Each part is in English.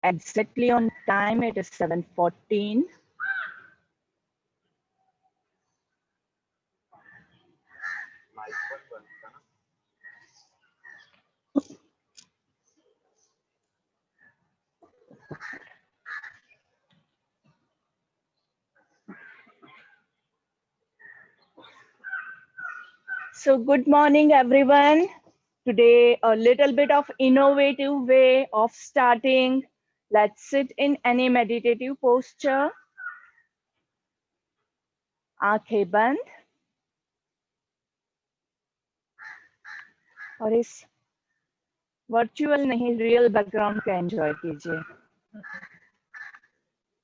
exactly on time. It is 7:14. So good morning, everyone. Today, a little bit of innovative way of starting. Let's sit in any meditative posture. आंखें बंद और इस virtual नहीं real background का enjoy कीजिए.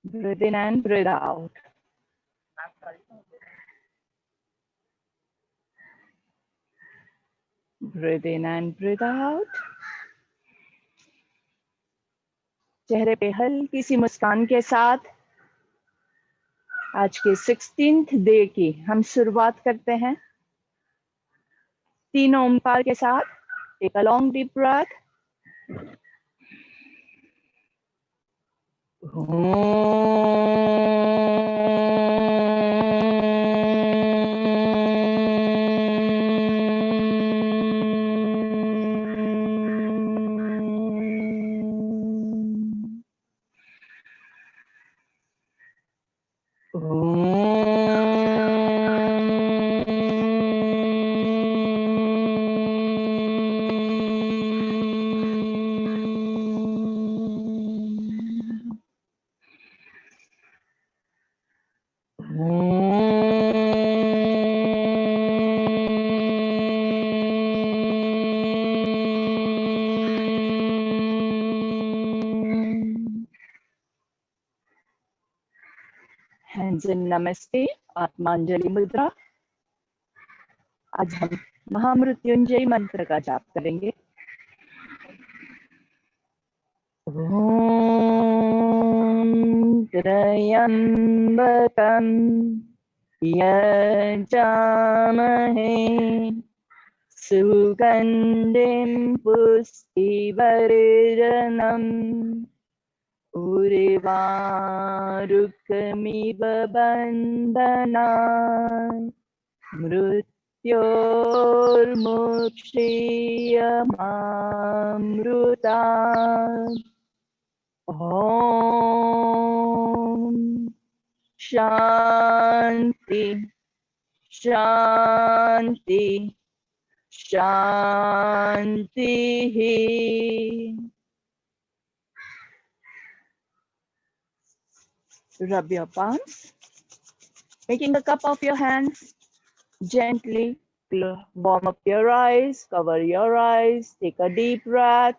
Breathe in and breathe out. Breathe in and breathe out. चेहरे पे हल्की सी मुस्कान के साथ आज के 16th डे की हम शुरुआत करते हैं. 3 ओमकार के साथ. Take a long deep breath. Hands in Namaste, आत्मांजलि मुद्रा. आज हम महामृत्युंजय मंत्र का जाप करेंगे. ओम त्र्यंबकं यजामहे सुगंधिं पुष्टिवर्धनम् उर्वारुकमिव बन्धनान् मृत्योर्मुक्षीयमामृतात्. ओम शांति शांति शांति. Rub your palms, making a cup of your hands. Gently warm up your eyes, cover your eyes, take a deep breath.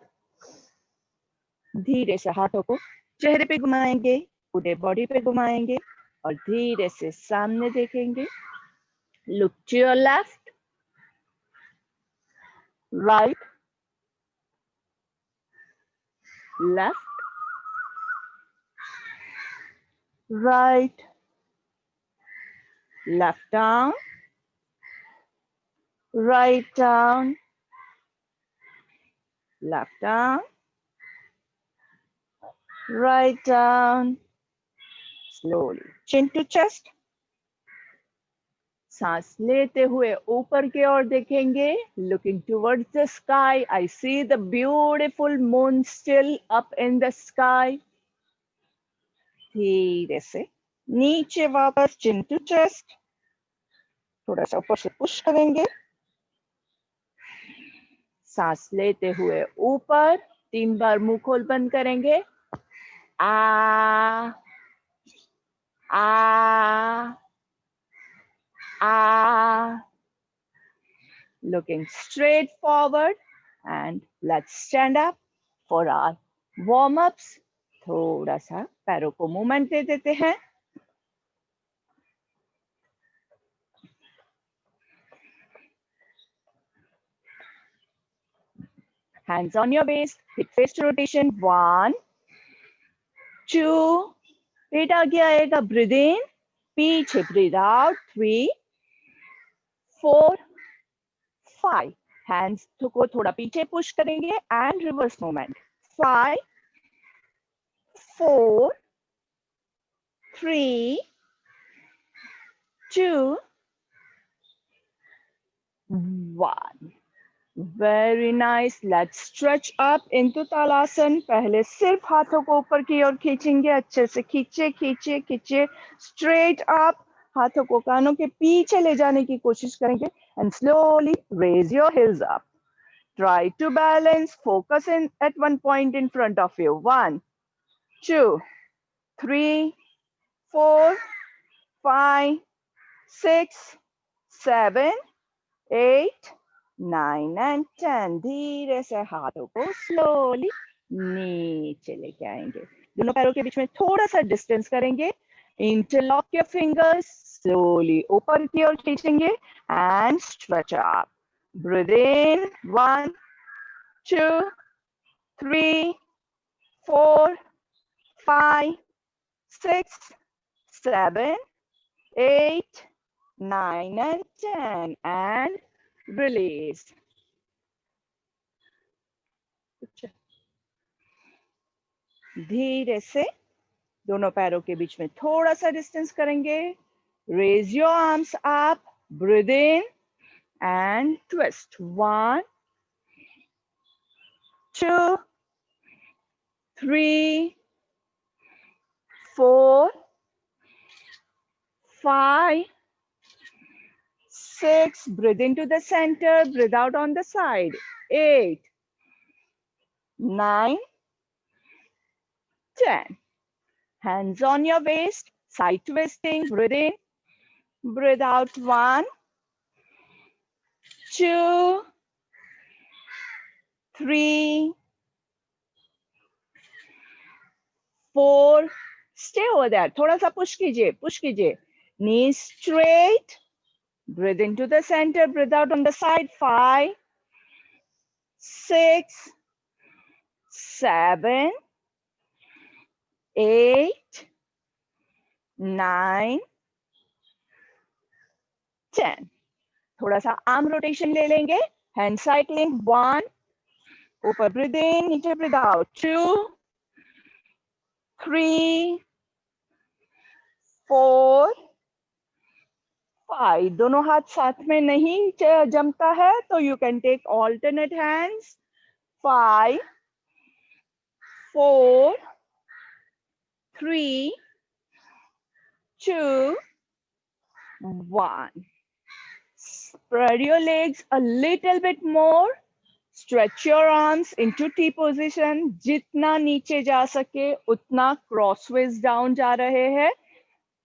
धीरे से हाथों को चेहरे पे घुमाएंगे, पूरे बॉडी पे घुमाएंगे और धीरे से सामने देखेंगे. Look to your left, right, left, right, left down, right down, left down, right down. Slowly, chin to chest. सांस लेते हुए ऊपर की ओर देखेंगे. Looking towards the sky, I see the beautiful moon still up in the sky. धीरे से नीचे वापस chin to chest. थोड़ा सा ऊपर से पुश करेंगे. सांस लेते हुए ऊपर 3 बार मुंह खोल बंद करेंगे. आ आ आ. Looking straight forward and let's stand up for our warm-ups. थोड़ा सा पैरों को मूवमेंट दे देते हैं. Hands on your waist, hip face rotation. 1, 2, पेट आगे आएगा. Breathe in, पीछे breathe out. 3, 4, 5. Hands को थोड़ा पीछे पुश करेंगे and reverse movement. 5, 4, 3, 2, 1. Very nice. Let's stretch up into Talasana. पहले सिर्फ हाथों को ऊपर की ओर खींचेंगे. अच्छे से खींचे खींचे खींचे. Straight up. हाथों को कानों के पीछे ले जाने की कोशिश करेंगे. And slowly raise your heels up. Try to balance. Focus in at one point in front of you. 1, 2, 3, 4, 5, 6, 7, 8, 9 and 10. धीरे से हाथों को slowly नीचे लेके आएंगे. दोनों पैरों के बीच में थोड़ा सा डिस्टेंस करेंगे. Interlock your fingers. Slowly ऊपर की ओर खींचेंगे and stretch up. Breathe in. 1, 2, 3, 4, 5, 6, 7, 8, 9 and 10 and release. धीरे से दोनों पैरों के बीच में थोड़ा सा डिस्टेंस करेंगे. Raise your arms up. Breathe in and twist. 1, 2, 3, 4, 5, 6. Breathe into the center. Breathe out on the side. 8, 9, 10. Hands on your waist. Side twisting. Breathe in. Breathe out. 1, 2, 3, 4. Stay over there. थोड़ा सा push कीजिए, push कीजिए. Knees straight. Breathe into the center. Breathe out on the side. 5, 6, 7, 8, 9, 10. थोड़ा सा arm rotation ले लेंगे. Hand cycling. 1. ऊपर breathe in, नीचे breathe out. 2, 3, 4, 5. दोनों हाथ साथ में नहीं जमता है तो you can take alternate hands. 5, 4, 3, 2, 1. Spread your legs a little bit more. Stretch your arms into T position. जितना नीचे जा सके उतना crossways down जा रहे हैं.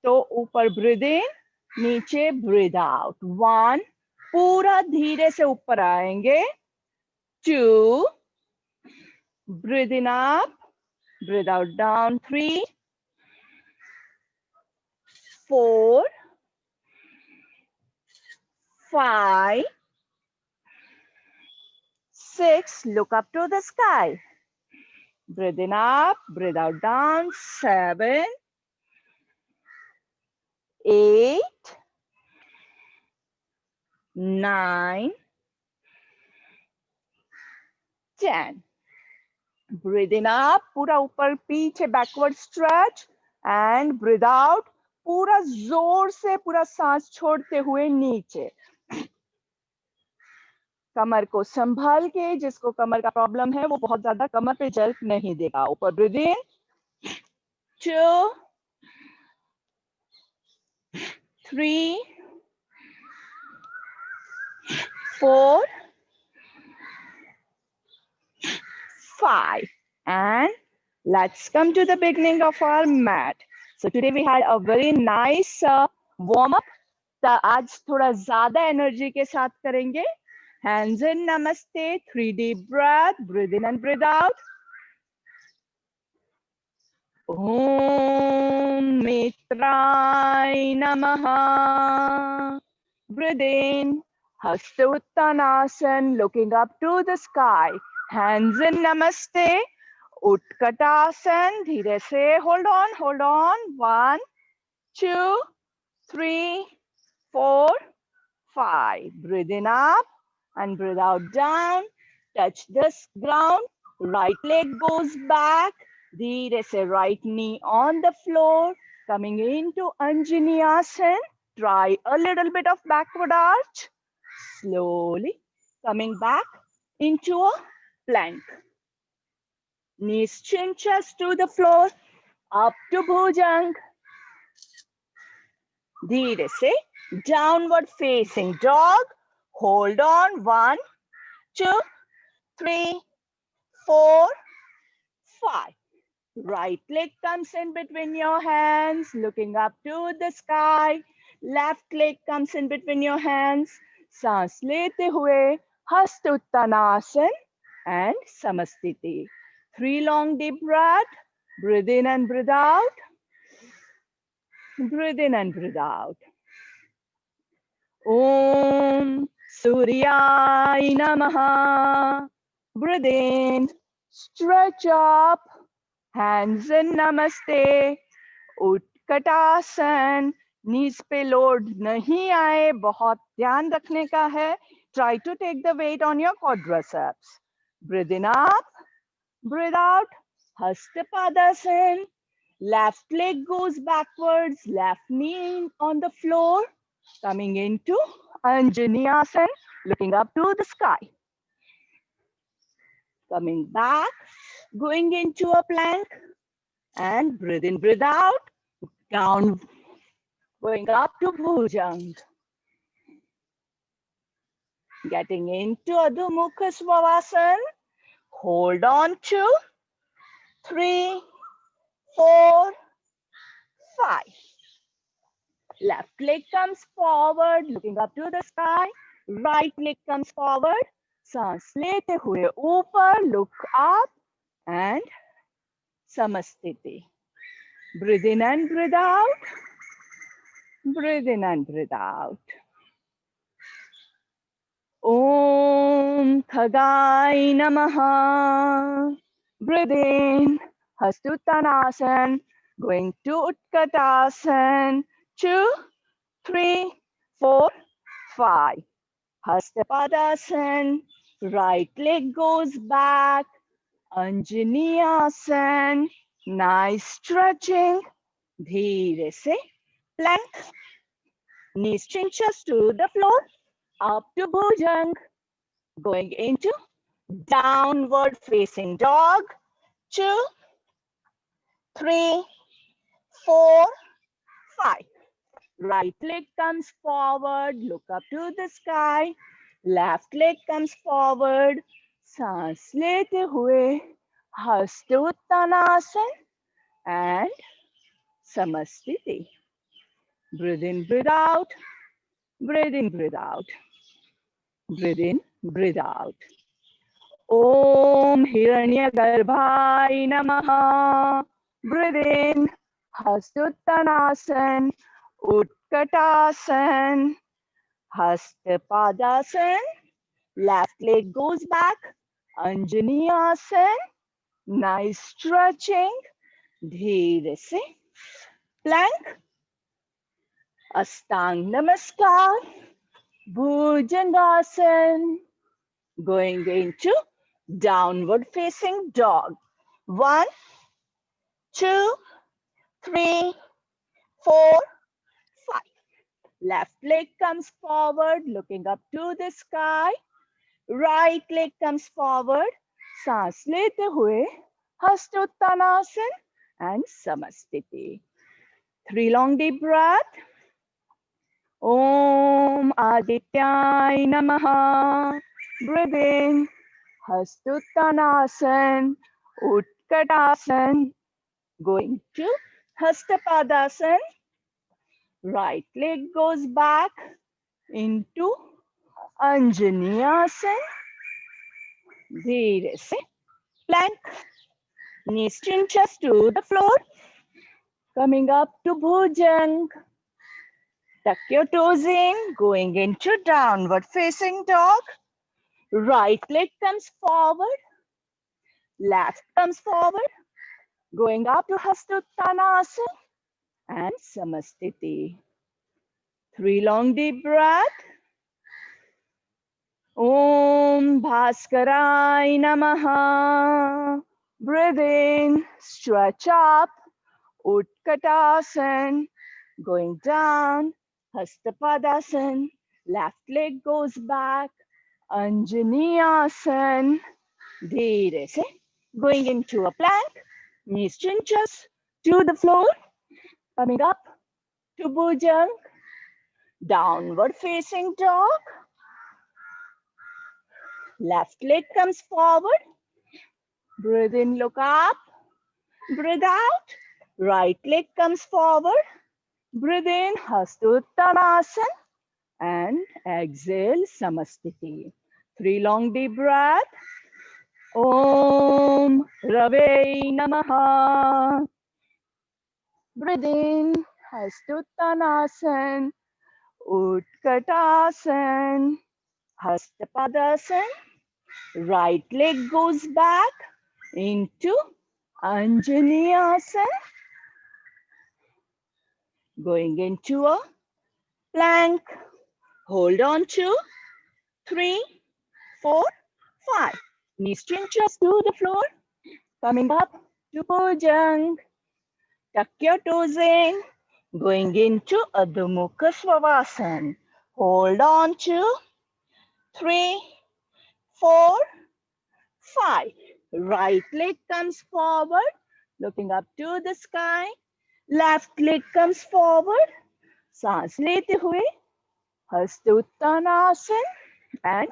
तो ऊपर breathe in, नीचे breathe out. 1. पूरा धीरे से ऊपर आएंगे. 2. Breathe in up. Breathe out down. 3, 4, 5, 6. Look up to the sky. Breathe in up. Breathe out down. 7, 8, 9, 10. Breathe in up. पूरा ऊपर पीछे backward stretch and breathe out. पूरा जोर से पूरा सांस छोड़ते हुए नीचे. कमर को संभाल के, जिसको कमर का प्रॉब्लम है वो बहुत ज्यादा कमर पे जल्प नहीं देगा. ऊपर breathe in. 2, 3, 4, 5. And let's come to the beginning of our mat. So today we had a very nice warm up. आज थोड़ा ज्यादा एनर्जी के साथ करेंगे. Hands in, namaste. 3 deep breath. Breathe in and breathe out. Om Mitraय Namaha. Breathe in. Hasta Uttanasana, looking up to the sky. Hands in, namaste. Utkatasana. Dhire se. Hold on, hold on. 1, 2, 3, 4, 5. Breathe in up and breathe out down. Touch the ground. Right leg goes back. धीरे से right knee on the floor, coming into Anjani Asana. Try a little bit of backward arch. Slowly coming back into a plank. Knees chin chest to the floor, up to Bhujang. धीरे से downward facing dog. Hold on. 1, 2, 3, 4, 5. Right leg comes in between your hands, looking up to the sky. Left leg comes in between your hands. सांस लेते हुए हस्त Uttanasana and samastiti. 3 long deep breath. Breathe in and breathe out. Breathe in and breathe out. Om Suryaya Namaha. Breathe in. Stretch up. Hands in Namaste. Utkatasana. नीज पे load नहीं आए, बहुत ध्यान रखने का है. Try to take the weight on your quadriceps. Breathe in up. Breathe out. Hastapadasan. Left leg goes backwards, left knee on the floor. Coming into Anjani Asana, looking up to the sky. Coming back, going into a plank. And breathe in, breathe out. Down, going up to Bhujang. Getting into Adho Mukha Svavasana. Hold on, 2, 3, 4, 5. Left leg comes forward, looking up to the sky. Right leg comes forward. सांस लेते हुए ऊपर, look up and samastiti. Breathe in and breathe out. Breathe in and breathe out. Om Khagaya Namaha. Breathe in. Hastuttanasana. Going to Utkatasana. 2, 3, 4, 5. Hastapadasana. Right leg goes back. Anjani Asana. Nice stretching. धीरे से plank. Knees chinchas to the floor. Up to Bhujang. Going into downward facing dog. 2, 3, 4, 5. Right leg comes forward. Look up to the sky. Left leg comes forward. सांस लेते हुए हस्त Uttanasana and samastiti. Breathe in, breathe out. Breathe in, breathe out. Breathe in, breathe out. Om Hiranyagarbhaya Namaha. Breathe in. Hastuttanasana. Utkatasana. Hastapadasan. Left leg goes back. Anjani Asana. Nice stretching. धीरे से plank. Astang Namaskar. Bhujangasana. Going into downward facing dog. 1, 2, 3, 4, 5. Left leg comes forward, looking up to the sky. Right leg comes forward. सांस लेते हुए हस्तोत्तानासन and samastiti. 3 long deep breath. Om Adityaya Namaha. Breathe in. Hastuttanasana. Utkatasana. Going to Hastapadasana. Right leg goes back into Anjani Asana. धीरे से plank. Knees chinchas to the floor. Coming up to Bhujang. Tuck your toes in, going into downward facing dog. Right leg comes forward. Left comes forward. Going up to Hastuttanasana and Samastiti. 3 long deep breath. Om Bhaskaraya Namaha. Breathe in, stretch up, Utkatasana. Going down, Hastapadasana. Left leg goes back, Anjaneyasana. Dheere se. Going into a plank, knees chinchas to the floor. Coming up to Bhujang, downward facing dog. Left leg comes forward. Breathe in, look up. Breathe out. Right leg comes forward. Breathe in, Hastuttanasana. And exhale, Samastiti. 3 long deep breath. Om Rave Namaha. Breathe in, Hastuttanasana. Utkatasana. Hastapadasana. Right leg goes back into Anjaneyasana. Going into a plank. Hold on to 3, 4, 5. Knees chinchas to the floor. Coming up to Bhujang. Tuck your toes in. Going into Adho Mukha Svanasana. Hold on to 3, 4, 5. Right leg comes forward, looking up to the sky. Left leg comes forward. सांस लेते हुए Hastuttanasana and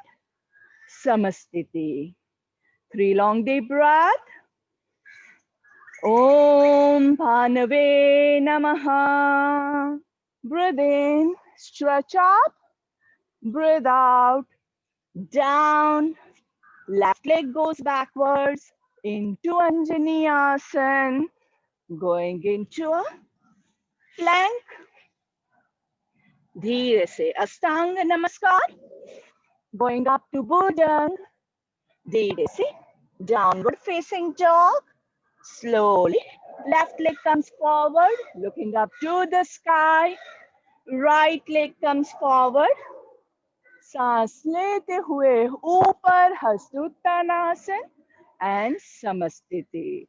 Samastiti. 3 long deep breath. Om Bhanave Namaha. Breathe in, stretch up. Breathe out, down. Left leg goes backwards into Anjaneyasana. Going into a plank. Dheere se Astanga Namaskar. Going up to Bhujang. Dheere se downward facing dog. Slowly, left leg comes forward, looking up to the sky. Right leg comes forward. सांस लेते हुए ऊपर Hastuttanasana and Samastiti.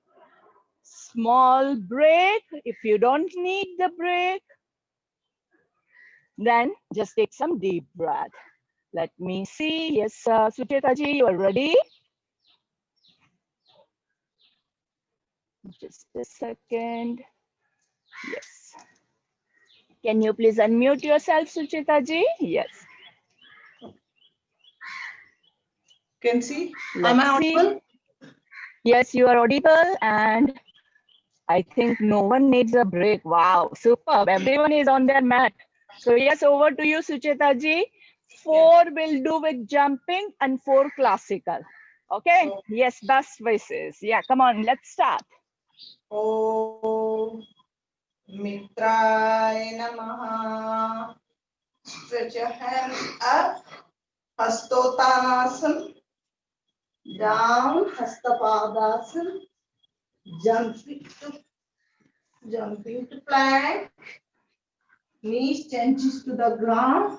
Small break. If you don't need the break, then just take some deep breath. Let me see. Yes, Sucheta ji, you are ready? Just a second. Yes. Can you please unmute yourself, Sucheta ji? Yes. Can see? Let's Am I see. audible? Yes, you are audible, and I think no one needs a break. Wow, superb. Everyone is on their mat. So yes, over to you, Sucheta ji. 4 will do with jumping and 4 classical. Okay? Yes, best voices. Yeah, come on, let's start. Om Mitraయ Namaha. Stretch your hands up. Hastottanasana. Down. Hastapadasana. Jumping to plank. Knees changes to the ground.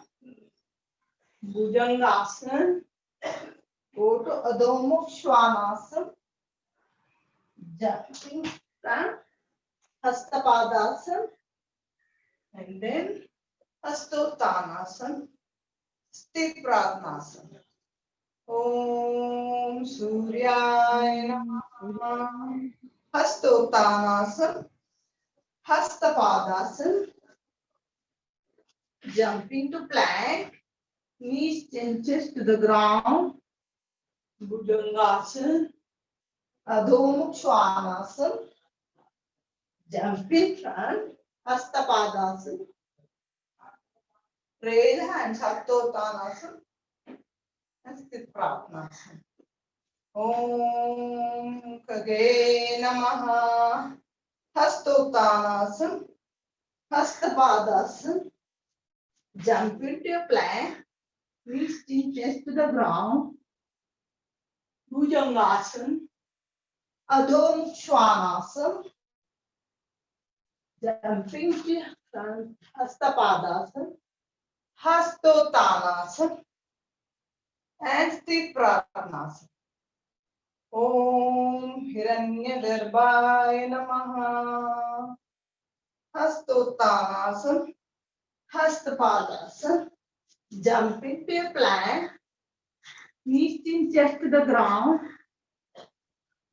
Bhujangasana. Go to Adho Mukha Svanasana. Jumping plank. Hastapadasana. And then Hastottanasana. Sthit Pradhanasana. Om Suryaya Namaha. Hastottanasana. Hastapadasana. Jumping to plank. Knees changes to the ground. Bhujangasana. Adho Mukha Svanasana. Jumping front. Hastapadasana. Raise hands. Hastottanasana. And Sthit Pradhanasana. Om Kage Namaha. Hastottanasana. Hastapadasana. Jump into a plank. Knees chest to the ground. Bhujangasana. Adho Mukha Svanasana. Jumping to Hastapadasana. Hastottanasana. And Sthit Pradhanasana. Om Hiranyagarbhaya Namaha. Hastottanasana, Hastapadasana. Jump into a plank, knees in chest to the ground.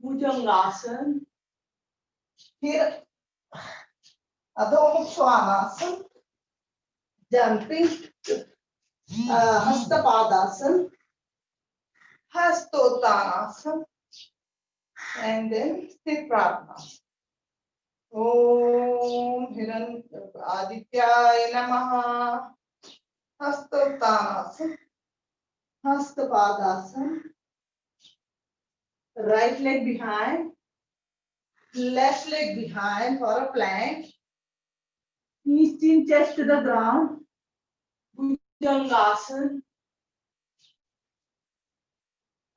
Bhujangasana. Here, Adho Mukha Svanasana. Jumping to Hastapadasana, Hastottanasana, and then Sthiprasana. Om Hiran Adityaya Namaha. Hastottanasana, Hastapadasana. Right leg behind, left leg behind for a plank. Knees in chest to the ground. Bhujangasana.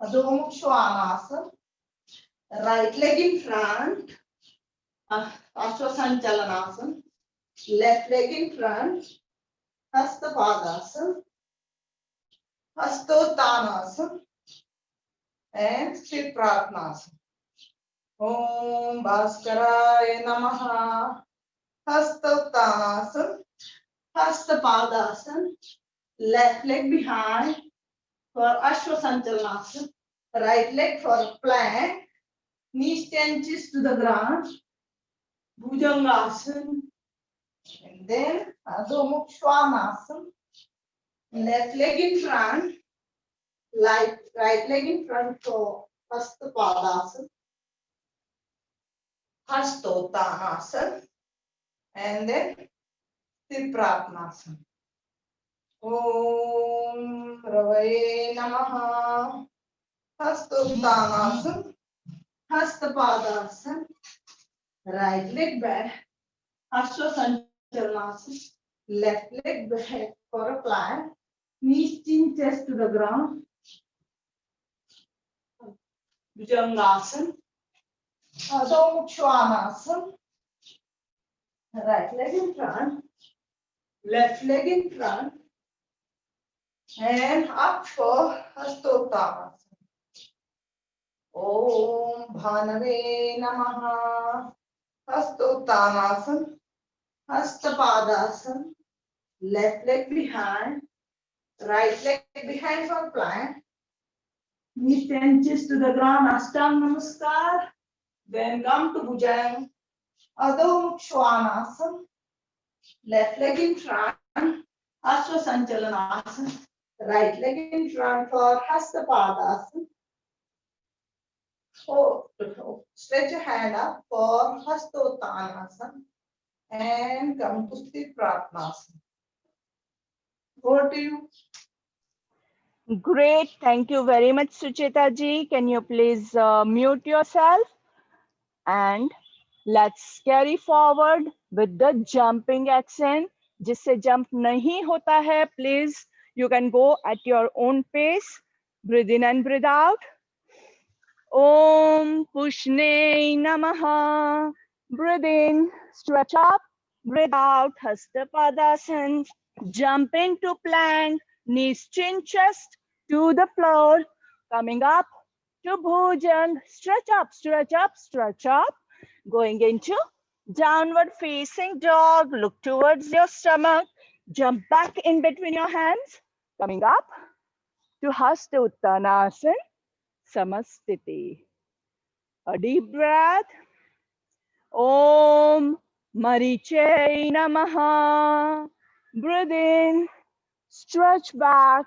Adho Mukha Svanasana. Right leg in front. Ashwasanchalanasana. Left leg in front. Hastapadasana. Hastottanasana. And Sthiprasana. Om Bhaskaraya Namaha. Hastottanasana. Hastapadasana. Left leg behind for Ashwasanchalanasana. Right leg for plank. Knees 10 inches to the ground. Bhujangasana. And then Adho Mukha Svanasana. Left leg in front. Right leg in front for Hastapadasana. Hastottanasana. And then Sthiprasana. Om Ravaye Namaha. Hastottanasana. Hastapadasana. Right leg back. Ashwasanchalanasana. Left leg back for a plank. Knees chin chest to the ground. Bhujangasana. Adho Mukha Svanasana. Right leg in front. Left leg in front. And up for Hastottanasana. Om Bhanave Namaha. Hastottanasana. Hastapadasana. Left leg behind. Right leg behind for plank. Knees 10 inches to the ground. Ashtanga Namaskar. Then come to Bhujang. Adho Mukha Svanasana. Left leg in front. Ashwasanchalanasana. Right leg in front for Hastapadasana. Stretch your hand up for Hastottanasana and come to Sthiprasana. Over to you. Great. Thank you very much, Sucheta ji. Can you please mute yourself? And let's carry forward with the jumping action. जिससे jump नहीं होता है, please you can go at your own pace. Breathe in and breathe out. Om Pushne Namaha. Breathe in, stretch up, breathe out, Hastapadasana. Jump into plank, knees chin chest to the floor. Coming up to Bhujang, stretch up, stretch up, stretch up. Going into downward facing dog, look towards your stomach. Jump back in between your hands. Coming up to Hasta Uttanasana. Samastiti. A deep breath. Om Mariche Namaha. Breathe in, stretch back,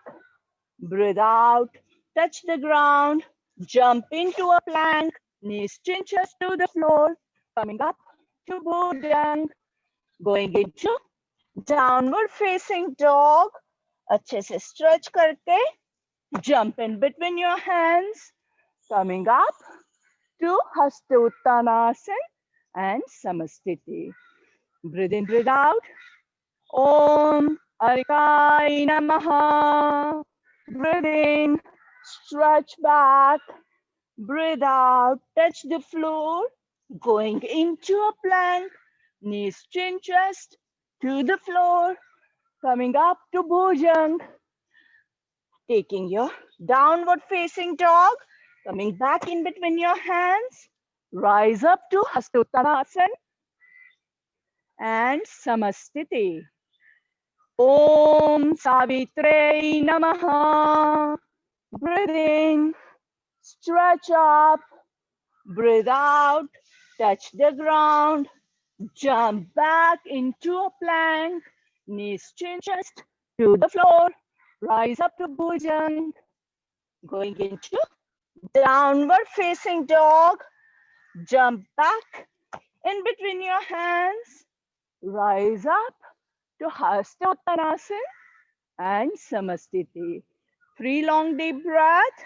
breathe out, touch the ground, jump into a plank, knees chin chest to the floor, coming up to Bhujang, going into downward facing dog. अच्छे से stretch करके jump in between your hands, coming up to Hasta Uttanasana and Samastiti. Breathe in, breathe out. Om Arikai Namaha. Breathe in, stretch back, breathe out, touch the floor, going into a plank, knees chin chest to the floor, coming up to Bhujang, taking your downward facing dog. Coming back in between your hands, rise up to Hastottanasana and Samastiti. Om Savitre Namaha. Breathe in, stretch up, breathe out, touch the ground, jump back into a plank, knees chin chest to the floor, rise up to Bhujang, going into downward facing dog, jump back in between your hands, rise up to Hastottanasana and Samastiti. 3 long deep breaths,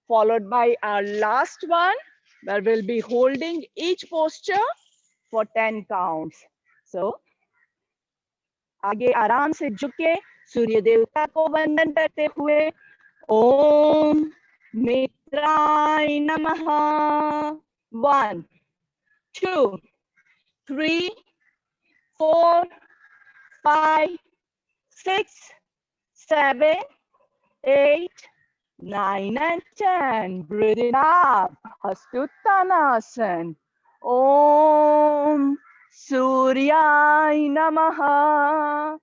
followed by our last one, where we'll be holding each posture for 10 counts. So, आगे आराम से झुक के सूर्य देवता को वंदन करते हुए ओम मित्राय नमः 1 2 3 4 5 6 7 8 9 and 10. Breathe it up. Hastuttanasana. Om Suryay Namaha.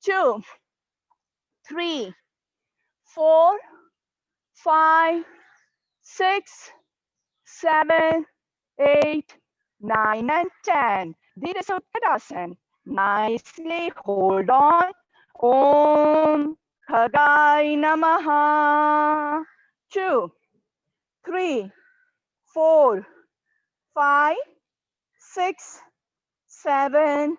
2, 3, 4, 5, 6, 7, 8, 9, and 10. Dhira Uttanasana. Nicely hold on. Om Khagai Namaha. 2, 3, 4, 5, 6, 7,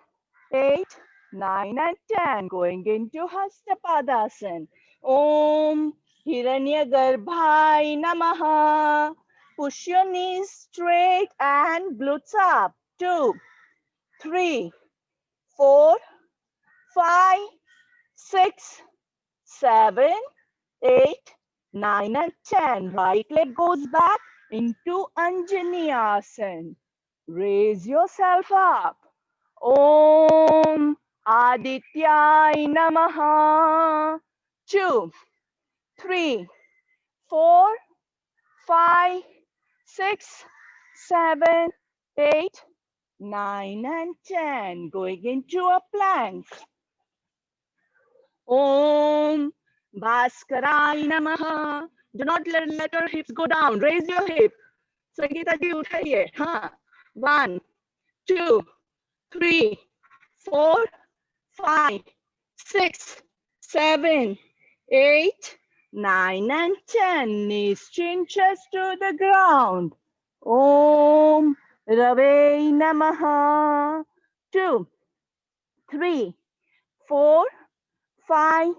8, 9, and 10. Going into Hastapadasana. Om Hiranyagarbhai Namaha. Push your knees straight and glutes up. 2, 3, 4, 5, 6, 7, 8, 9, and 10. Right leg goes back into Anjaneyasana. Raise yourself up. Om Adityay Namaha. 2, 3, 4, 5, 6, 7, 8, 9, and 10. Going into a plank. Om Bhaskaray Namaha. Do not let your hips go down. Raise your hip. Sangeeta ji uthaiye. हाँ. 1, 2, 3, 4, 5, 6, 7, 8, 9, and 10. Knees chin chest to the ground. Om Rave Namaha. 2, 3, 4, 5,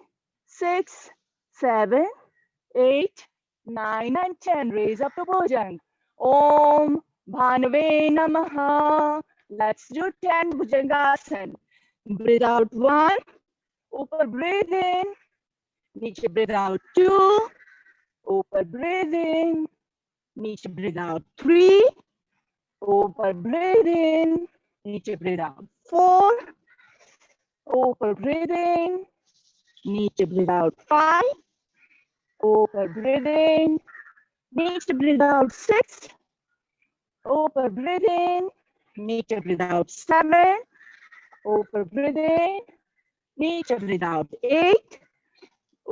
6, 7, 8, 9, and 10. Raise up to Bhujang. Om Bhanave Namaha. Let's do 10 Bhujangasana. Breathe out 1. Upper breathe in. Niche breathe out 2. Upper breathe in. Niche breathe out 3. Upper breathe in. Niche breathe out 4. Upper breathe in. Niche breathe out 5. Upper breathe in. Niche breathe out 6. Upper breathe in. Niche breathe out 7. Upper breathe in. Niche breathe out 8.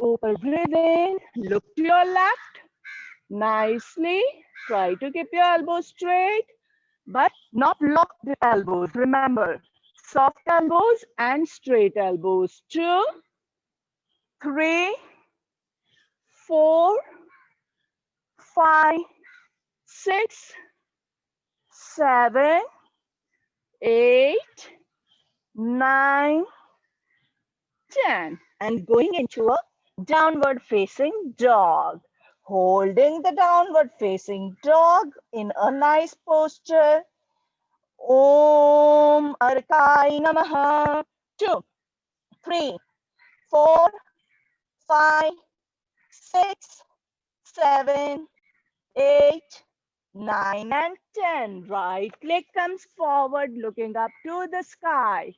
Upper breathe in. Look to your left. Nicely. Try to keep your elbows straight, but not lock the elbows. Remember, soft elbows and straight elbows. 2, 3, 4, 5, 6, 7, 8, 9, 10. And going into a downward facing dog. Holding the downward facing dog in a nice posture. Om Arkai Namaha. 2, 3, 4, 5, 6, 7, 8, 9, and 10. Right leg comes forward, looking up to the sky.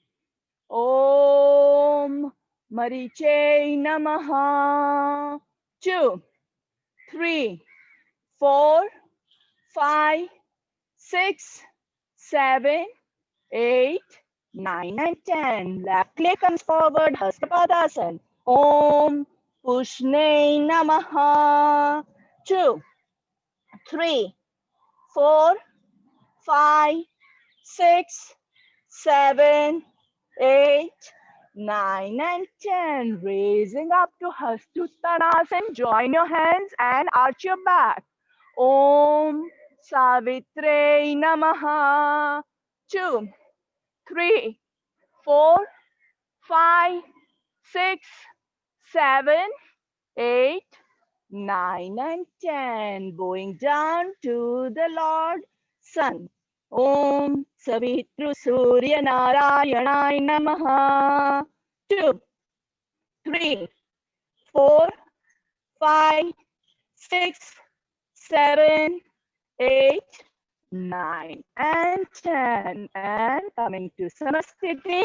Om Mariche Namaha. 2, 3, 4, 5, 6, 7, 8, 9 and 10. Left leg comes forward, Hastapadasana. Om Pushne Namaha. 2, 3, 4, 5, 6, 7, 8, 9 and 10. Raising up to Hastusthanasan. Join your hands and arch your back. Om Savitre Namaha. 2, 3, 4, 5, 6, 7, 8, 9 and 10. Going down to the Lord Sun. Om Savitru Surya Narayana Namaha. 2, 3, 4, 5, 6, 7, 8, 9 and 10. And coming to Samastiti.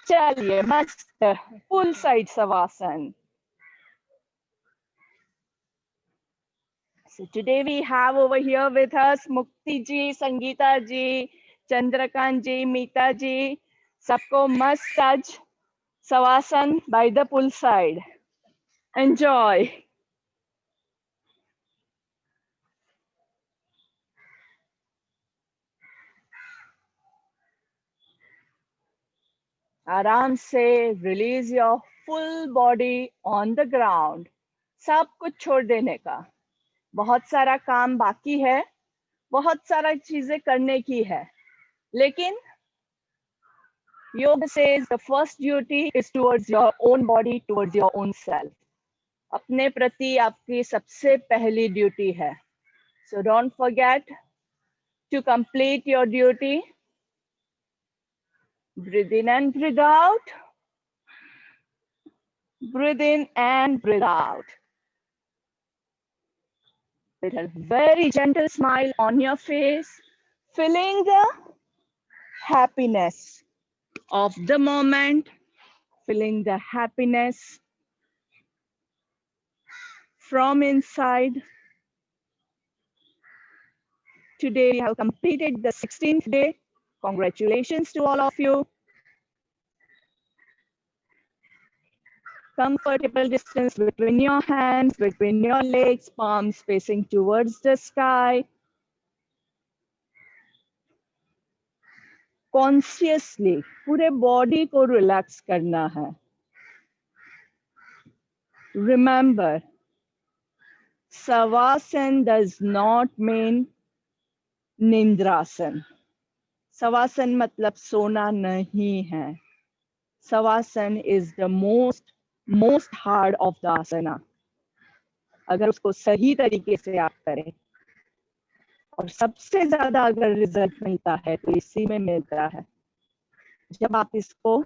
चलिए मस्त full side savasana. So today we have over here with us Mukti ji, Sangeeta ji, Chandrakant ji, Meeta ji. सबको मस्त आज savasana by the pool side. Enjoy. आराम से release your full body on the ground. सब कुछ छोड़ देने का. बहुत सारा काम बाकी है, बहुत सारा चीजें करने की है, लेकिन Yoga says the first duty is towards your own body, towards your own self. अपने प्रति आपकी सबसे पहली ड्यूटी है. So don't forget to complete your duty. Breathe in and breathe out. Breathe in and breathe out. With a very gentle smile on your face, feeling the happiness of the moment, feeling the happiness from inside. Today we have completed the 16th day. Congratulations to all of you. Comfortable distance between your hands, between your legs, palms facing towards the sky. Consciously, पूरे body को relax करना है. Remember, Savasana does not mean Nindrasan. Savasana मतलब सोना नहीं है. Savasana is the most hard of the asana. अगर उसको सही तरीके से आप करें और सबसे ज्यादा अगर रिजल्ट मिलता है तो इसी में मिलता है. जब आप इसको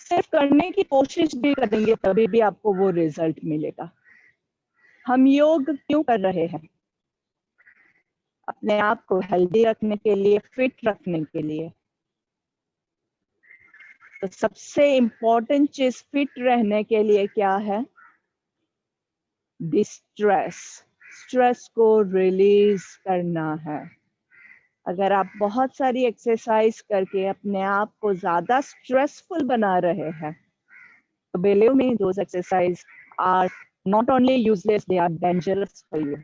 सिर्फ करने की कोशिश भी करेंगे तभी भी आपको वो रिजल्ट मिलेगा. हम योग क्यों कर रहे हैं? अपने आप को हेल्दी रखने के लिए, फिट रखने के लिए. तो सबसे इम्पोर्टेंट चीज फिट रहने के लिए क्या है? स्ट्रेस को रिलीज करना है. अगर आप बहुत सारी एक्सरसाइज करके अपने आप को ज्यादा स्ट्रेसफुल बना रहे हैं तो believe me, those exercises are not only useless, they are dangerous for you.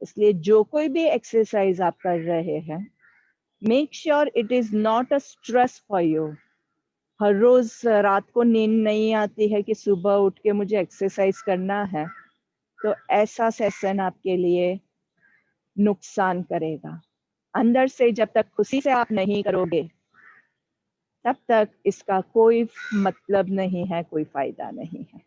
इसलिए जो कोई भी एक्सरसाइज आप कर रहे हैं, make sure it is not a stress for you. हर रोज रात को नींद नहीं आती है कि सुबह उठ के मुझे एक्सरसाइज करना है, तो ऐसा सेशन आपके लिए नुकसान करेगा. अंदर से जब तक खुशी से आप नहीं करोगे तब तक इसका कोई मतलब नहीं है, कोई फायदा नहीं है.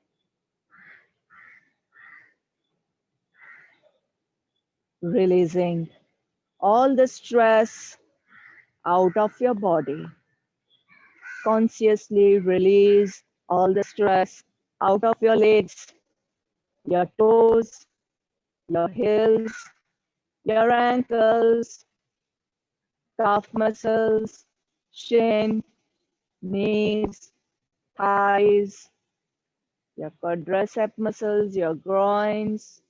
Releasing all the stress out of your body. Consciously release all the stress out of your legs, your toes, your heels, your ankles, calf muscles, shin, knees, thighs, your quadricep muscles, your groins.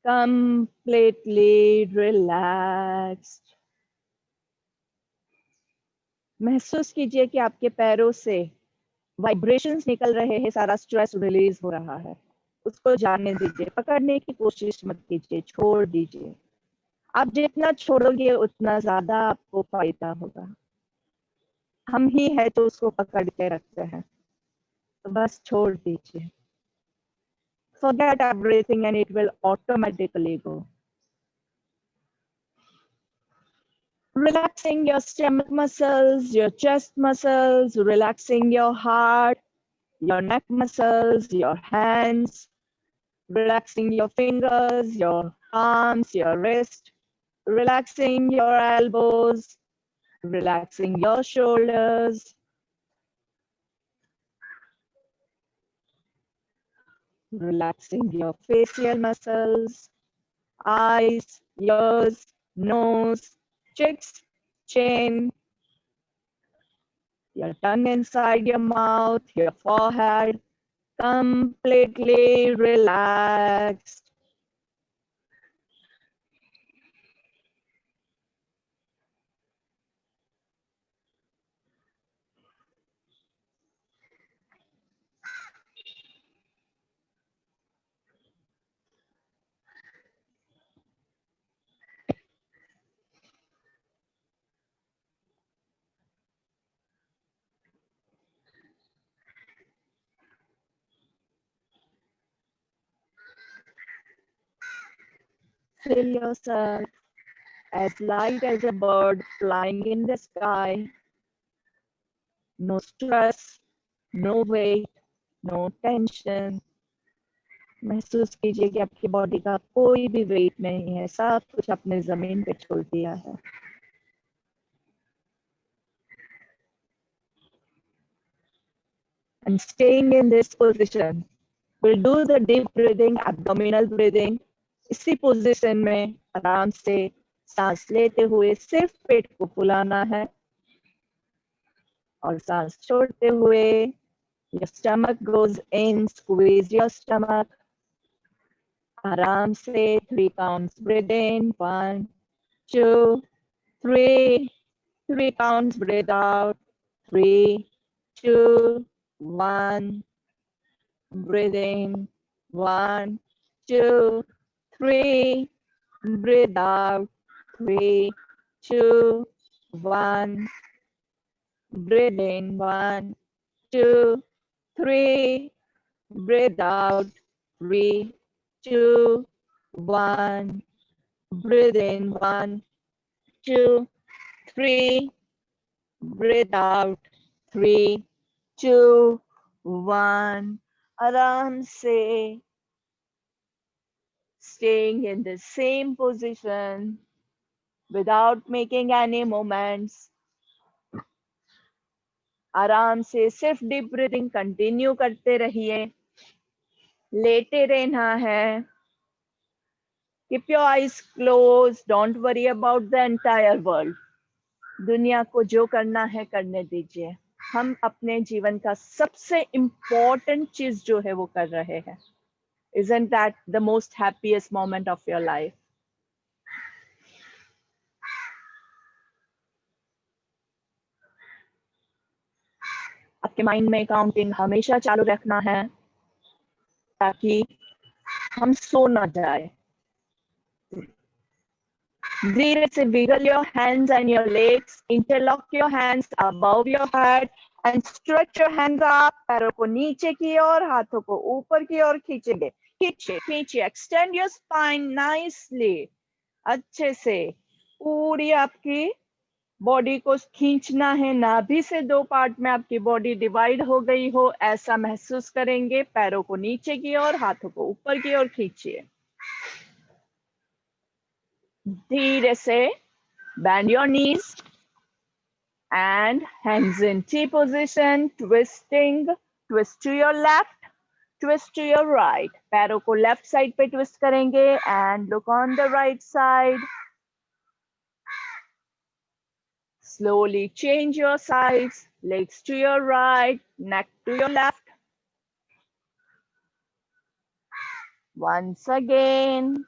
completely relaxed. महसूस कीजिए कि आपके पैरों से vibrations निकल रहे हैं, सारा स्ट्रेस रिलीज हो रहा है। उसको जाने दीजिए, पकड़ने की कोशिश मत कीजिए, छोड़ दीजिए। आप जितना छोड़ोगे उतना ज्यादा आपको फायदा होगा। हम ही है तो उसको पकड़ के रखते हैं, तो बस छोड़ दीजिए। Forget everything and it will automatically go. Relaxing your stomach muscles, your chest muscles, relaxing your heart, your neck muscles, your hands, relaxing your fingers, your arms, your wrist, relaxing your elbows, relaxing your shoulders, relaxing your facial muscles, eyes, ears, nose, cheeks, chin, your tongue inside your mouth, your forehead, completely relaxed. Feel yourself as light as a bird flying in the sky. No stress, no weight, no tension. महसूस कीजिए कि आपकी body का कोई भी wait नहीं है, सब कुछ आपने जमीन पे छोड़ दिया है। And staying in this position, we'll do the deep breathing, abdominal breathing. इसी पोजीशन में आराम से सांस लेते हुए सिर्फ पेट को फुलाना है और सांस छोड़ते हुए your stomach goes in, squeeze your stomach. आराम से 3 counts breathe in, 1, 2, 3, 3 counts breathe out, 3, 2, 1, breathe in, 1, 2, 3, breathe out, 3, 2, 1, breathe in, 1, 2, 3, breathe out, 3, 2, 1, breathe in, 1, 2, 3, breathe out, 3, 2, 1. आराम से staying in the same position without making any movements. आराम से सिर्फ deep breathing continue करते रहिए। लेटे रहना है। Keep your eyes closed. Don't worry about the entire world. दुनिया को जो करना है करने दीजिए। हम अपने जीवन का सबसे इम्पोर्टेंट चीज जो है वो कर रहे हैं। Isn't that the most happiest moment of your life? आपके माइंड में काउंटिंग हमेशा चालू रखना है ताकि हम सो ना जाए। धीरे से wiggle your hands and your legs, interlock your hands above your head and stretch your hands up. पैरों को नीचे की ओर, हाथों को ऊपर की ओर खींचेंगे। खींचे खींचे, extend your spine nicely. अच्छे से पूरी आपकी बॉडी को खींचना है। नाभि से 2 पार्ट में आपकी बॉडी डिवाइड हो गई हो ऐसा महसूस करेंगे। पैरों को नीचे की ओर, हाथों को ऊपर की ओर खींचिए। धीरे से bend your knees and hands in T position, twisting, twist to your left, twist to your right. पैरों को लेफ्ट साइड पे ट्विस्ट करेंगे and look on the right side. Slowly change your sides, legs to your right, neck to your left. Once again,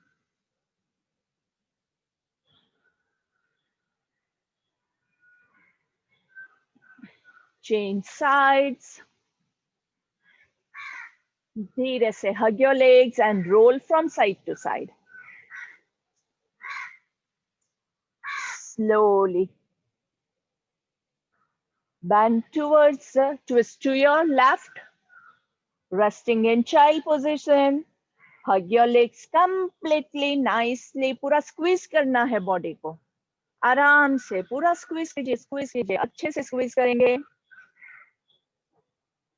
change sides. धीरे से hug your legs and roll from side to side. Slowly bend towards the twist to your left, resting in child position. Hug your legs completely, nicely. पूरा squeeze करना है body को. आराम से पूरा squeeze कीजिए, अच्छे से squeeze करेंगे.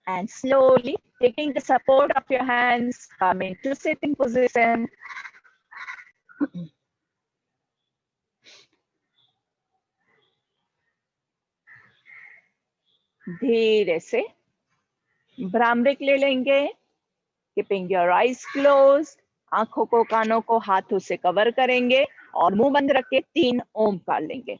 And slowly taking the support of your hands, coming to sitting position. धीरे से भ्रामरिक ले लेंगे. Keeping your eyes closed, आंखों को कानों को हाथों से कवर करेंगे और मुंह बंद रख के 3 ओमकार लेंगे.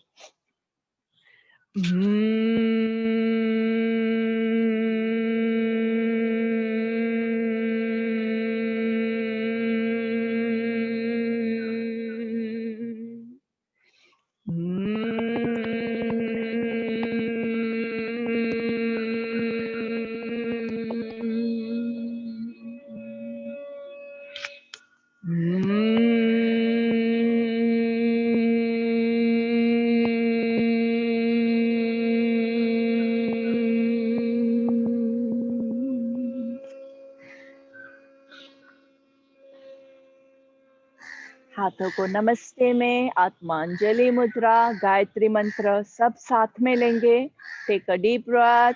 हाथों को नमस्ते में, आत्मांजलि मुद्रा, गायत्री मंत्र सब साथ में लेंगे. Take a deep breath.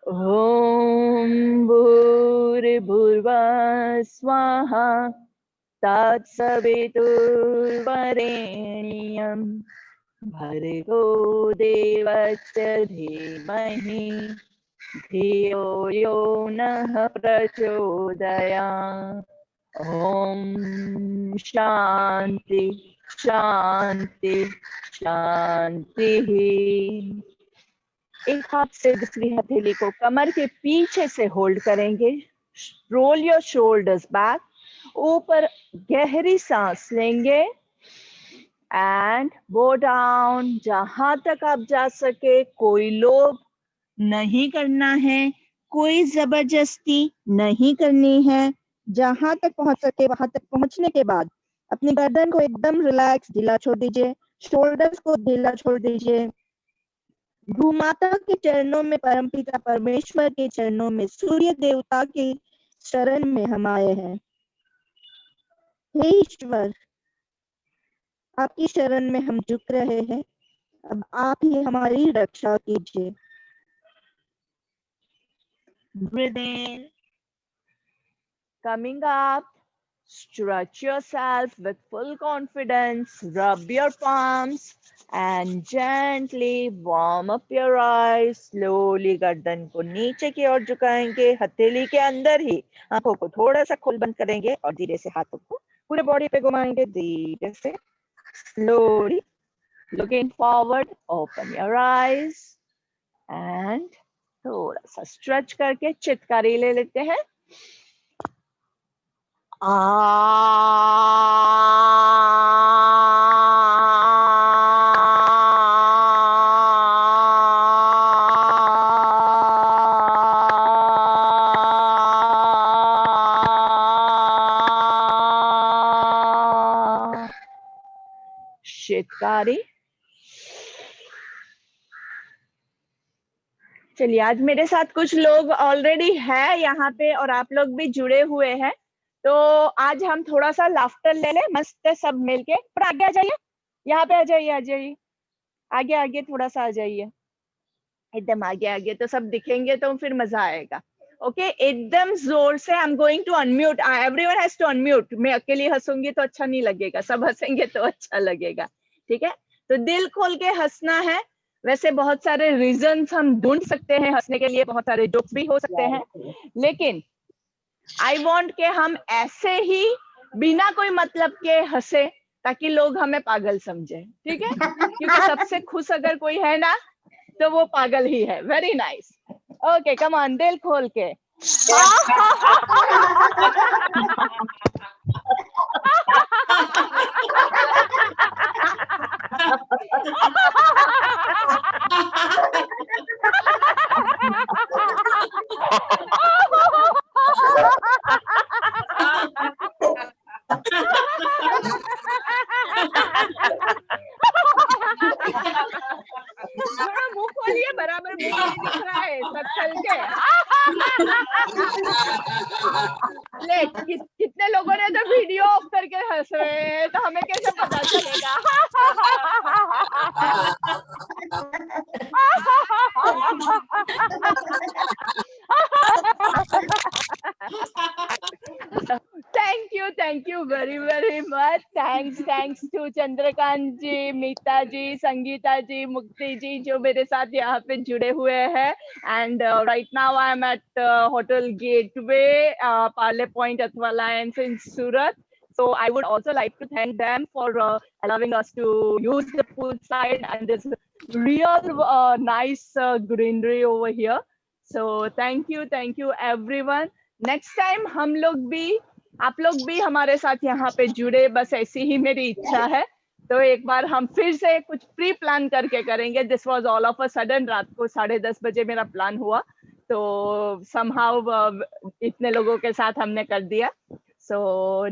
ओम भूर्भुवः स्वाहा तत्सवितुर्वरेण्यं भर्गो देवस्य धीमहि धियो यो नः प्रचोदयात्. ओम शांति शांति शांति. एक हाथ से दूसरी हथेली को कमर के पीछे से होल्ड करेंगे. Roll your shoulders back. ऊपर गहरी सांस लेंगे एंड बो डाउन. जहां तक आप जा सके. कोई लोभ नहीं करना है, कोई जबरदस्ती नहीं करनी है. जहां तक पहुंच सके वहां तक पहुंचने के बाद अपनी गर्दन को एकदम रिलैक्स ढीला छोड़ दीजिए. शोल्डर्स को ढीला छोड़ दीजिए. भूमाता के चरणों में, परमपिता परमेश्वर के चरणों में, सूर्य देवता के शरण में हम आए हैं. हे ईश्वर, आपकी शरण में हम झुक रहे हैं. अब आप ही हमारी रक्षा कीजिए. Breathe in. Coming up, stretch yourself with full confidence. Rub your palms and gently warm up your eyes. Slowly गर्दन को नीचे की ओर झुकाएंगे. हथेली के अंदर ही आंखों को थोड़ा सा खोल बंद करेंगे और धीरे से हाथों को पूरे बॉडी पे घुमाएंगे. धीरे से slowly looking forward, open your eyes and थोड़ा सा स्ट्रेच करके चितकारी ले लेते हैं. चितकारी. चलिए, आज मेरे साथ कुछ लोग ऑलरेडी है यहाँ पे और आप लोग भी जुड़े हुए हैं, तो आज हम थोड़ा सा लाफ्टर ले लें मस्त सब मिलके. पर आगे आ जाइए, यहाँ पे आ जाइए, आगे आगे थोड़ा सा आ जाइए. एकदम आगे तो सब दिखेंगे तो फिर मजा आएगा. ओके, एकदम जोर से. I am going to unmute. Everyone has to unmute. मैं अकेली हंसूंगी तो अच्छा नहीं लगेगा, सब हंसेंगे तो अच्छा लगेगा. ठीक है, तो दिल खोल के हंसना है. वैसे बहुत सारे रीजंस हम ढूंढ सकते हैं हंसने के लिए, बहुत सारे जोक्स भी हो सकते हैं, लेकिन आई वांट के हम ऐसे ही बिना कोई मतलब के हंसे ताकि लोग हमें पागल समझे. ठीक है, क्योंकि सबसे खुश अगर कोई है ना तो वो पागल ही है. Very nice. Okay, come on, दिल खोल के. थोड़ा मुंह खोलिए, बराबर मुंह नहीं दिख रहा है सब चल के। ले कितने लोगों ने तो वीडियो ऑफ करके हंस रहे हैं, तो हमें कैसे पता चलेगा? Thank you very much. Thanks to Chandrakant जी, मीता जी, संगीता जी, मुक्ति जी जो मेरे साथ यहाँ पे जुड़े हुए हैं. And right now I am at Hotel Gateway, Parle Point Athwa Alliance in Surat. So I would also like to thank them for allowing us to use the poolside and this real nice greenery over here. So thank you everyone. Next time हम लोग भी, आप लोग भी हमारे साथ यहाँ पे जुड़े, बस ऐसी ही मेरी इच्छा है. तो एक बार हम फिर से कुछ प्री प्लान करके करेंगे. This was all of a sudden, रात को 10:30 बजे मेरा प्लान हुआ, तो समहाउ इतने लोगों के साथ हमने कर दिया. So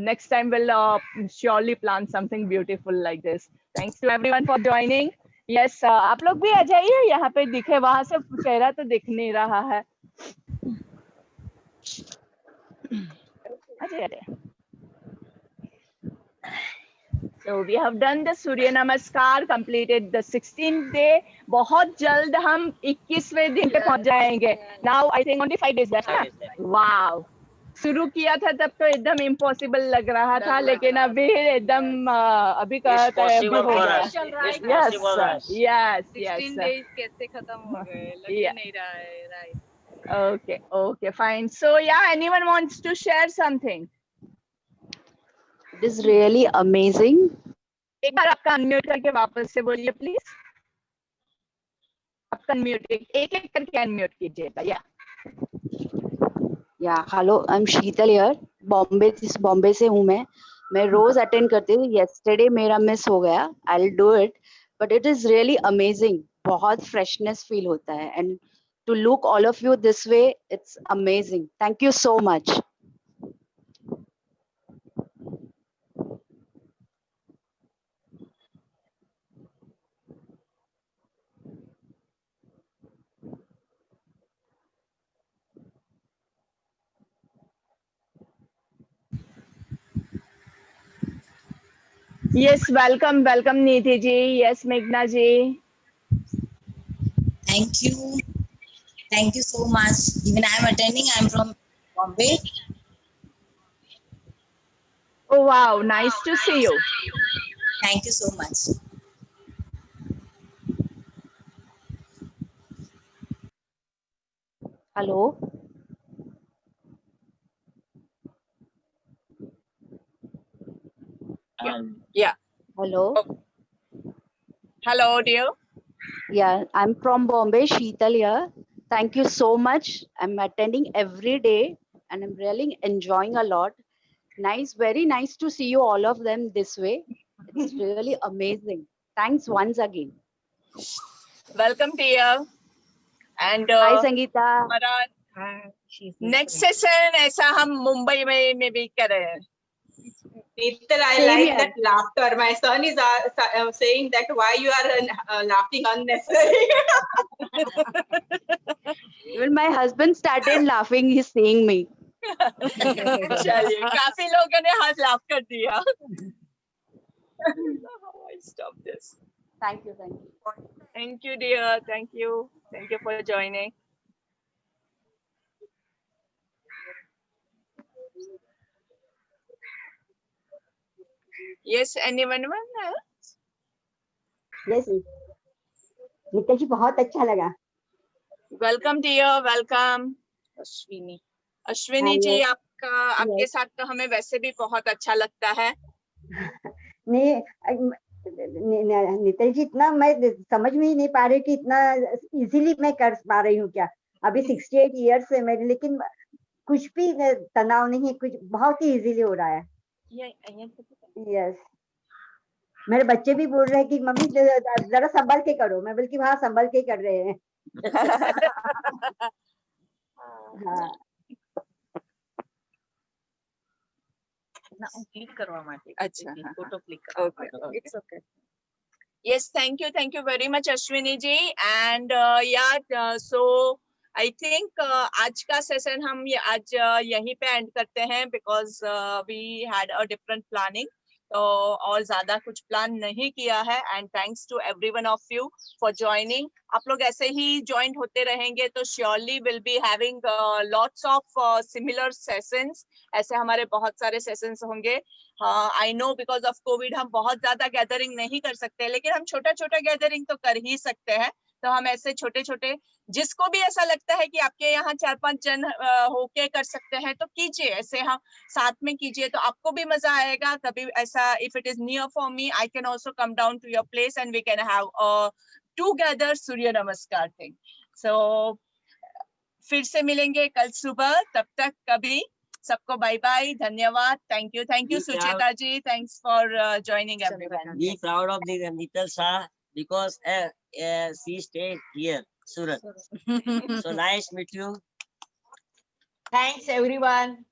next time we'll surely plan something beautiful like this. Thanks to everyone for joining. Yes, आप लोग भी आ जाइए, यहाँ पे दिखे, वहां से चेहरा तो दिख नहीं रहा है. So we have done the Surya Namaskar, completed the 16th day. बहुत जल्द हम 21वें दिन पे पहुंच जाएंगे. Now I think only 5 days left. Wow. शुरू किया था तब तो एकदम इम्पॉसिबल लग रहा था, लेकिन अभी एकदम अभी का हो गया. Yes. 16 days कैसे खत्म हो गए, लग ही नहीं रहा है. Right. Okay, fine. So yeah, anyone wants to share something? It is really amazing. एक बार आपका अनम्यूट करके वापस से बोलिए प्लीज. आपका अनम्यूट एक करके अनम्यूट कीजिएगा. Yeah, hello, I'm Sheetal here. Bombay से हूँ मैं रोज अटेंड करती हूँ. Yesterday मेरा मिस हो गया. I'll do it, but it is really amazing. बहुत freshness feel होता है, and to look all of you this way, it's amazing. Thank you so much. Yes, welcome Nidhi ji. Yes, Meghna ji. Thank you so much. Even I am attending. I am from Bombay. Oh wow, nice to see you. Thank you so much. Hello. Yeah. Hello. Hello, dear. Yeah, I'm from Bombay, Sheetal here. Thank you so much. I'm attending every day and I'm really enjoying a lot. Nice, very nice to see you all of them this way. It's really amazing. Thanks once again. Welcome, dear. And Hi, Sangeeta. next session ऐसा हम मुंबई में भी करें. Neither I Same like here. that laughter. My son is saying that why you are laughing unnecessarily. Even my husband started laughing. He's seeing me. चलिए, काफी लोगों ने हाथ लाफ कर दिया. Stop this. Thank you. Thank you, dear. Thank you for joining. Yes, anyone else? Yes, निकल जी बहुत अच्छा लगा. Welcome, dear. Welcome. Ashwini ji, आपके साथ तो हमें वैसे भी बहुत अच्छा लगता है. नहीं नितल जी, इतना मैं समझ में ही नहीं पा रही कि इतना इजीली मैं कर पा रही हूँ क्या. अभी 68 इयर्स है मेरे, लेकिन कुछ भी तनाव नहीं है, कुछ बहुत ही इजीली हो रहा है. यस, मेरे बच्चे भी बोल रहे हैं कि मम्मी जरा संभल के करो. मैं बल्कि वहाँ संभल के कर रहे हैं. हाँ, क्लिक करवा माटे. अच्छा, photo click. Okay. It's okay. Yes, thank you very much, Ashwini ji. And so I think आज का सेशन हम आज यहीं पे एंड करते हैं because we had a different planning. तो और ज्यादा कुछ प्लान नहीं किया है and thanks to everyone of you for joining. आप लोग ऐसे ही join होते रहेंगे तो surely will be having lots of similar sessions. ऐसे हमारे बहुत सारे sessions होंगे. I know because of COVID हम बहुत ज्यादा गैदरिंग नहीं कर सकते, लेकिन हम छोटा छोटा गैदरिंग तो कर ही सकते हैं. तो हम ऐसे छोटे छोटे, जिसको भी ऐसा लगता है कि आपके यहाँ 4-5 जन होके कर सकते हैं तो कीजिए, ऐसे हम साथ में कीजिए तो आपको भी मजा आएगा. कभी ऐसा if it is near for me, I can also come down to your place and we can have a together सूर्य नमस्कार thing. So फिर से मिलेंगे कल सुबह, तब तक कभी सबको बाय बाय, धन्यवाद, thank you Sucheta ji, thanks for joining everyone. Be proud of the Nital Shah because she stayed here, Surat. So nice meet you. Thanks everyone.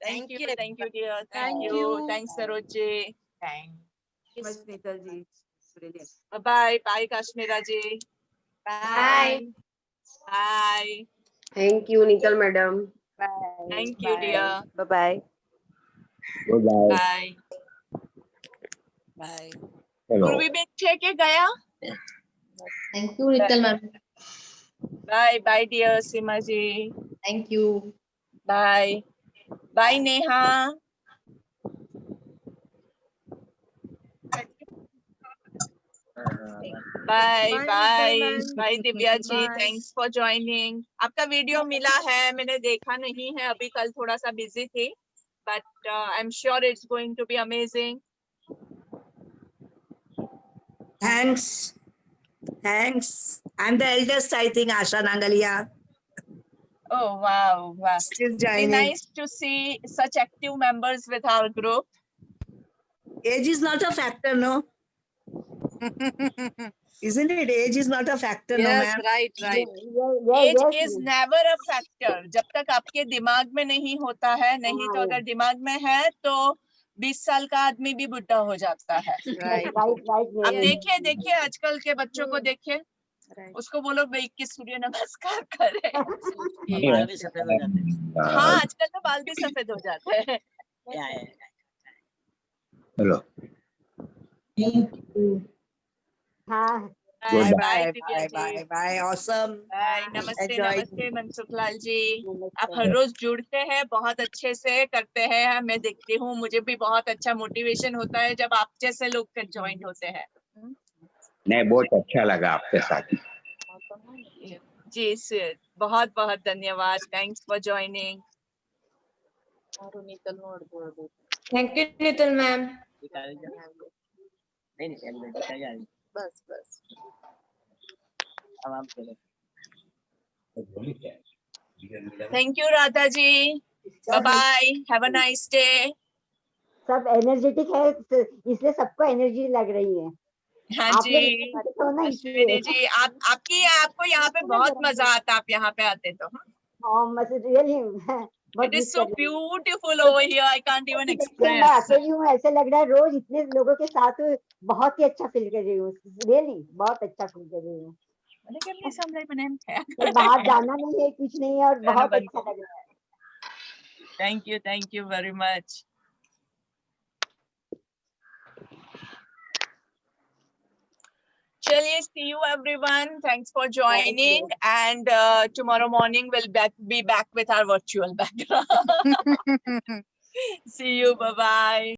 Thank you dear, Thank thank you. you, thanks Saroj ji, Thanks. Nital ji. Brilliant. bye bye Kashmira ji, Bye. bye, Thank you, Nital madam. thank you dear, Bye bye. Goodbye. bye. Bye. Hello. पूर्वी में छे के गया, Thank you, Nital ma'am. bye dear Seema ji, Thank you. bye Neha. Bye Divya ji, thanks for joining. आपका video मिला है, मैंने देखा नहीं है अभी, कल थोड़ा सा बिजी थी, but I am sure it's going to be amazing. Thanks. I'm the eldest, I think, Asha Nangalia. Oh wow. Still Very joining. nice to see such active members with our group. Age is not a factor, no? Isn't it? Age is not a factor, no, Yes, ma'am? right. Age is never a factor. जब तक आपके दिमाग में नहीं होता है, नहीं तो अगर दिमाग में है तो 20 साल का आदमी भी बुढ़ा हो जाता है. Right. अब देखिए आजकल के बच्चों को देखिए, उसको बोलो भाई 21 सूर्य नमस्कार करे. बाल भी सफेद हो जाते हैं. हाँ, आजकल तो बाल भी सफेद हो जाते हैं. Hello. हाँ Bye. Awesome. नमस्ते मनसुख लाल जी. आप हर रोज जुड़ते हैं, बहुत अच्छे से करते हैं, मैं देखती हूँ, मुझे भी बहुत अच्छा मोटिवेशन होता है जब आप जैसे लोग ज्वाइन होते हैं. नहीं, बहुत अच्छा लगा आपके साथ. जी सर, बहुत बहुत धन्यवाद, thanks for joining. Thank you, Nital ma'am. नहीं बस अब आप चलो. Thank you Radha ji, bye bye, have a nice day. सब एनर्जेटिक है इसलिए सबको एनर्जी लग रही है. हाँ आप जी लोग तो ना अश्विनी जी, आपको यहाँ पे बहुत मजा आता, आप यहाँ पे आते तो. Really It is so beautiful over here, I can't even मैं express. अकेली हूँ, ऐसे लग रहा है रोज इतने लोगों के साथ बहुत ही अच्छा फील कर रही हूँ. रियली बहुत अच्छा फील कर रही हूँ. बाहर जाना नहीं है, कुछ नहीं है और बहुत अच्छा लग रहा है. Thank you very much. Chaliye, see you everyone. Thanks for joining. And tomorrow morning we'll be back with our virtual background. See you. Bye bye.